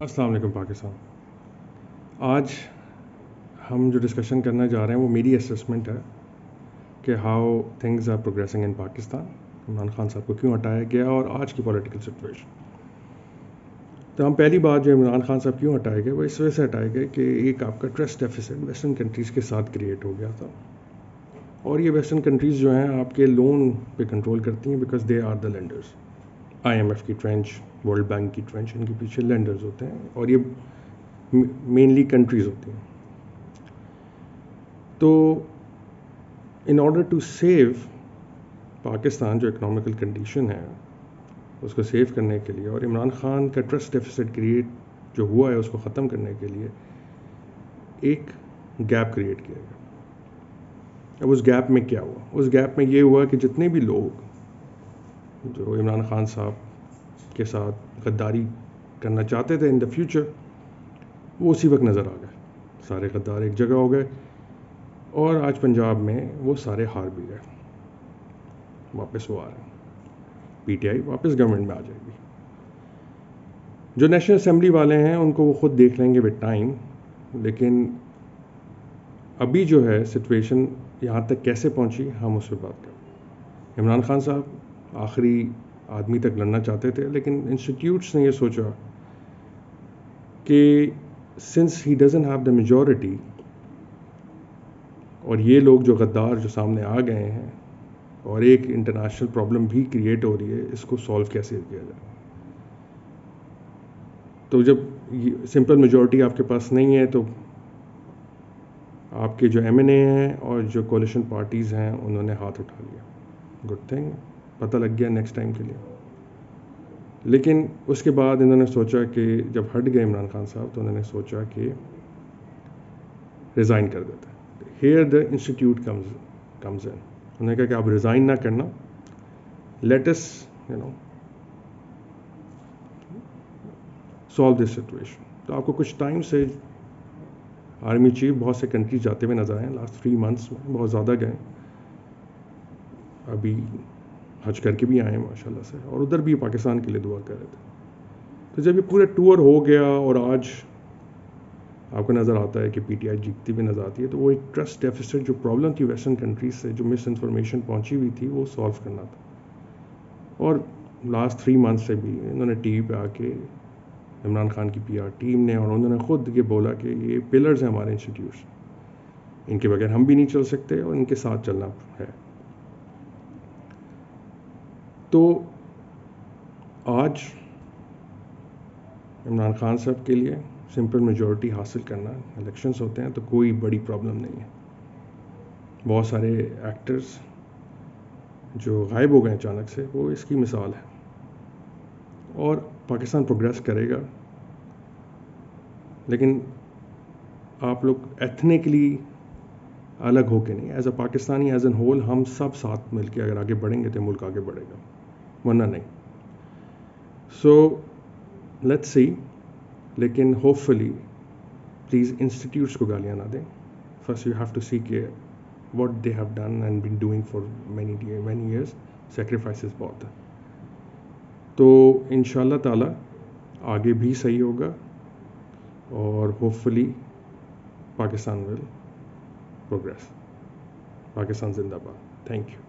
السلام علیکم پاکستان. آج ہم جو ڈسکشن کرنا جا رہے ہیں وہ میری اسسمنٹ ہے کہ how things are progressing in Pakistan. Imran Khan صاحب کو کیوں ہٹایا گیا اور آج کی پولیٹیکل سچویشن. تو ہم پہلی بات جو عمران خان صاحب کیوں ہٹائے گئے وہ اس وجہ سے ہٹائے گئے کہ ایک آپ کا ٹرسٹ ڈیفیسٹ ویسٹرن کنٹریز کے ساتھ کریٹ ہو گیا تھا، اور یہ ویسٹرن کنٹریز جو ہیں آپ کے لون پہ کنٹرول کرتی ہیں because they are the lenders. IMF کی ٹرینچ، ورلڈ بینک کی ٹرینچ، ان کے پیچھے لینڈرز ہوتے ہیں اور یہ مینلی کنٹریز ہوتی ہیں. تو in order to save Pakistan جو اکنامیکل کنڈیشن ہے اس کو سیو کرنے کے لیے اور عمران خان کا ٹرسٹ ڈیفیسٹ کریٹ جو ہوا ہے اس کو ختم کرنے کے لیے ایک گیپ کریٹ کیا گیا. اب اس گیپ میں کیا ہوا؟ اس گیپ میں یہ ہوا کہ جتنے بھی لوگ جو عمران خان صاحب کے ساتھ غداری کرنا چاہتے تھے ان دا فیوچر وہ اسی وقت نظر آ گئے. سارے غدار ایک جگہ ہو گئے اور آج پنجاب میں وہ سارے ہار بھی گئے. واپس وہ آ رہے ہیں. PTI واپس گورنمنٹ میں آ جائے گی. جو نیشنل اسمبلی والے ہیں ان کو وہ خود دیکھ لیں گے ود ٹائم، لیکن ابھی جو ہے سچویشن یہاں تک کیسے پہنچی ہم اس پہ بات کریں. عمران خان صاحب آخری آدمی تک لڑنا چاہتے تھے، لیکن انسٹیٹیوٹس نے یہ سوچا کہ since he doesn't have the majority اور یہ لوگ جو غدار جو سامنے آ گئے ہیں اور ایک انٹرنیشنل پرابلم بھی کریٹ ہو رہی ہے، اس کو سالو کیسے کیا جائے. تو جب سمپل میجورٹی آپ کے پاس نہیں ہے تو آپ کے جو MNA ہیں اور جو کولیشن پارٹیز ہیں انہوں نے ہاتھ اٹھا لیا. گڈ تھنگ، پتہ لگ گیا نیکسٹ ٹائم کے لیے. لیکن اس کے بعد انہوں نے سوچا کہ جب ہٹ گئے عمران خان صاحب تو انہوں نے سوچا کہ ریزائن کر دیتے. Here the institute comes in. انہوں نے کہا کہ آپ ریزائن نہ کرنا، let us solve this situation. تو آپ کو کچھ ٹائم سے آرمی چیف بہت سے کنٹریز جاتے ہوئے نظر آئے. لاسٹ 3 months میں بہت زیادہ گئے. ابھی حج کر کے بھی آئے ہیں ماشاء اللہ سے، اور ادھر بھی پاکستان کے لیے دعا کر رہے تھے. تو جب یہ پورا ٹور ہو گیا اور آج آپ کو نظر آتا ہے کہ PTI جیتتی بھی نظر آتی ہے، تو وہ ایک ٹرسٹ ڈیفیسٹ جو پرابلم تھی ویسٹرن کنٹریز سے، جو مس انفارمیشن پہنچی ہوئی تھی، وہ سالو کرنا تھا. اور لاسٹ 3 months سے بھی انہوں نے ٹی وی پہ آ کے عمران خان کی PR ٹیم نے اور انہوں نے خود یہ بولا کہ یہ پلرز ہیں ہمارے انسٹیٹیوٹس، ان کے بغیر ہم بھی نہیں چل سکتے اور ان کے ساتھ چلنا ہے. تو آج عمران خان صاحب کے لیے سمپل میجورٹی حاصل کرنا، الیکشنز ہوتے ہیں تو کوئی بڑی پرابلم نہیں ہے. بہت سارے ایکٹرز جو غائب ہو گئے اچانک سے، وہ اس کی مثال ہے. اور پاکستان پروگریس کرے گا، لیکن آپ لوگ ایتھنکلی الگ ہو کے نہیں، as a Pakistani as an whole ہم سب ساتھ مل کے اگر آگے بڑھیں گے تو ملک آگے بڑھے گا، ورنہ نہیں. So let's see. لیکن ہوپ فلی پلیز انسٹیٹیوٹس کو گالیاں نہ دیں. فرسٹ یو ہیو ٹو سی کہ what they have done and been doing for many years. Sacrifices بہت ہیں. تو ان شاء اللہ تعالیٰ آگے بھی صحیح ہوگا اور ہوپ فلی پاکستان ول پروگریس. پاکستان زندہ باد. Thank you.